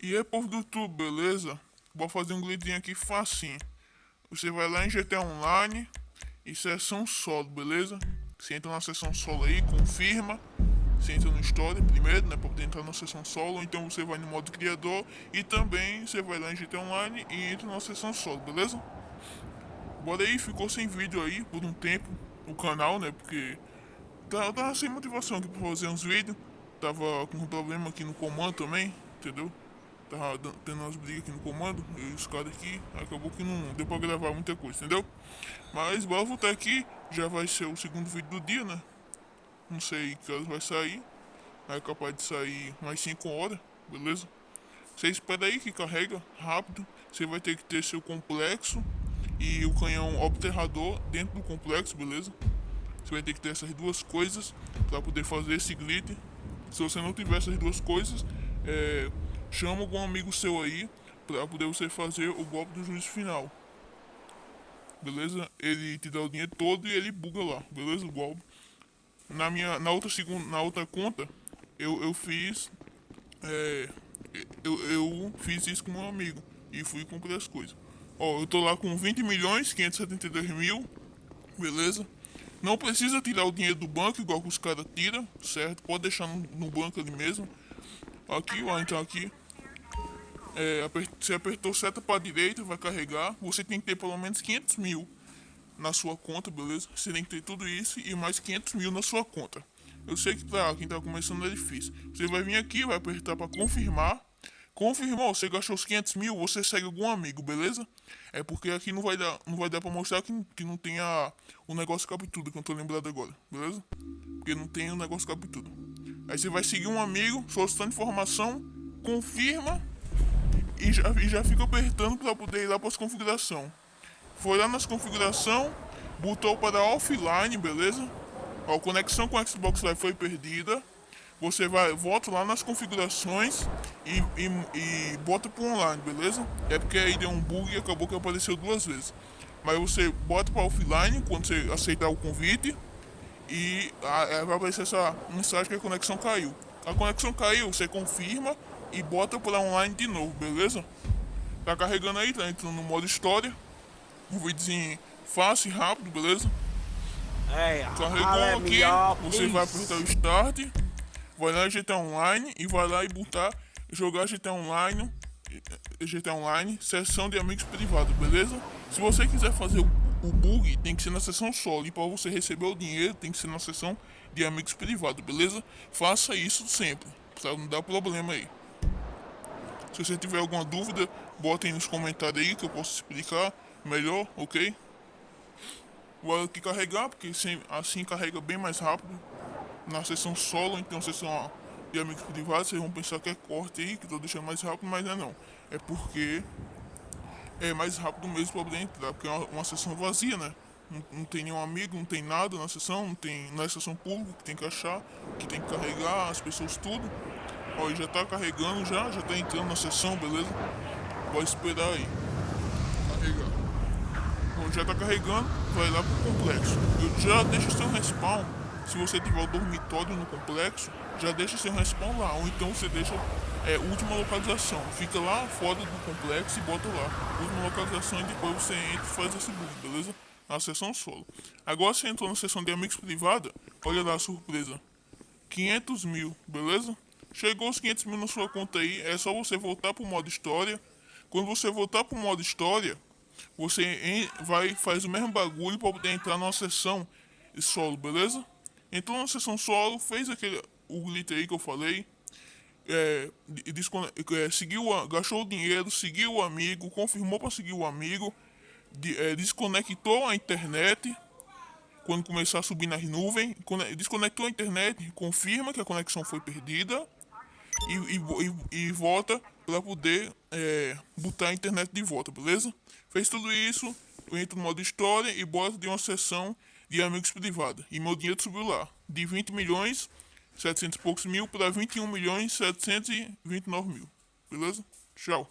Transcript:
E aí, povo do YouTube, beleza? Vou fazer um glitchzinho aqui facinho. Você vai lá em GTA Online e sessão solo, beleza? Você entra na sessão solo aí, confirma. Você entra no Story primeiro, né? Pra poder entrar na sessão solo. Então você vai no modo criador e também você vai lá em GTA Online e entra na sessão solo, beleza? Bora aí, ficou sem vídeo aí por um tempo o canal, né? Porque tava sem motivação aqui pra fazer uns vídeos. Tava com um problema aqui no comando também, entendeu? Tava tendo umas brigas aqui no comando, e os caras aqui, acabou que não deu pra gravar muita coisa, entendeu? Mas bora voltar aqui, já vai ser o segundo vídeo do dia, né? Não sei que horas vai sair, é capaz de sair mais 5 horas, beleza? Você espera aí que carrega rápido, você vai ter que ter seu complexo e o canhão obterrador dentro do complexo, beleza? Você vai ter que ter essas duas coisas para poder fazer esse glitch. Se você não tiver essas duas coisas, chama algum amigo seu aí para poder você fazer o golpe do juízo final. Beleza? Ele te dá o dinheiro todo e ele buga lá, beleza? O golpe. Na outra conta, eu fiz. É, eu fiz isso com meu amigo e fui comprar as coisas. Ó, eu tô lá com 20 milhões 572 mil, beleza? Não precisa tirar o dinheiro do banco igual que os caras tiram, certo? Pode deixar no banco ali mesmo. Aqui, ó, então aqui. Você apertou seta para direita, vai carregar. Você tem que ter pelo menos 500 mil na sua conta, beleza? Você tem que ter tudo isso e mais 500 mil na sua conta. Eu sei que quem tá começando é difícil. Você vai vir aqui, vai apertar para confirmar. Confirmou, você gastou os 500 mil, você segue algum amigo, beleza? É porque aqui não vai dar pra mostrar que não tem o negócio captura, que eu não tô lembrado agora, beleza? Porque não tem o negócio captura. Aí você vai seguir um amigo, solicitando informação, confirma e já fica apertando pra poder ir lá pras configuração. Foi lá nas configuração, botou para offline, beleza? Ó, a conexão com o Xbox Live foi perdida. Você volta lá nas configurações e bota pro online, beleza? É porque aí deu um bug e acabou que apareceu duas vezes. Mas você bota para offline quando você aceitar o convite e vai aparecer essa mensagem que a conexão caiu. A conexão caiu, você confirma e bota para online de novo, beleza? Tá carregando aí, tá entrando no modo história. Um videozinho fácil e rápido, beleza? Hey, Carregou let me aqui, up, você vai apertar o please. start, vai lá em GTA Online e vai lá e botar jogar GTA Online, sessão de amigos privados, beleza? Se você quiser fazer o bug, tem que ser na sessão solo, e para você receber o dinheiro, tem que ser na sessão de amigos privados, beleza? Faça isso sempre, pra não dar problema aí. Se você tiver alguma dúvida, bota aí nos comentários aí que eu posso explicar melhor, ok? Vou aqui carregar, porque assim carrega bem mais rápido. Na sessão solo, então sessão de amigos privados, vocês vão pensar que é corte aí, que tô deixando mais rápido, mas não é não. É porque é mais rápido mesmo pra poder entrar, porque é uma sessão vazia, né? Não tem nenhum amigo, não tem nada na sessão, não é sessão pública, que tem que achar, que tem que carregar as pessoas tudo. Ó, já tá carregando já tá entrando na sessão, beleza? Pode esperar aí, carregar. Bom, já tá carregando, vai lá pro complexo. Eu já deixo seu respawn. Se você tiver o dormitório no complexo, já deixa seu respawn lá. Ou então você deixa última localização. Fica lá fora do complexo e bota lá. Última localização e depois você entra e faz esse bug, beleza? Na sessão solo. Agora você entrou na sessão de amigos privada, olha lá a surpresa. 500 mil, beleza? Chegou os 500 mil na sua conta aí, é só você voltar pro modo história. Quando você voltar pro modo história, você faz o mesmo bagulho para poder entrar numa sessão solo, beleza? Entrou na sessão solo, fez o glitch aí que eu falei, gastou o dinheiro, seguiu o amigo, confirmou para seguir o amigo, desconectou a internet quando começar a subir nas nuvens, desconectou a internet, confirma que a conexão foi perdida e volta para poder botar a internet de volta, beleza? Fez tudo isso, eu entro no modo história e bota de uma sessão de amigos privada. E meu dinheiro subiu lá, de 20 milhões 700 e poucos mil para 21 milhões 729 mil, beleza? Tchau.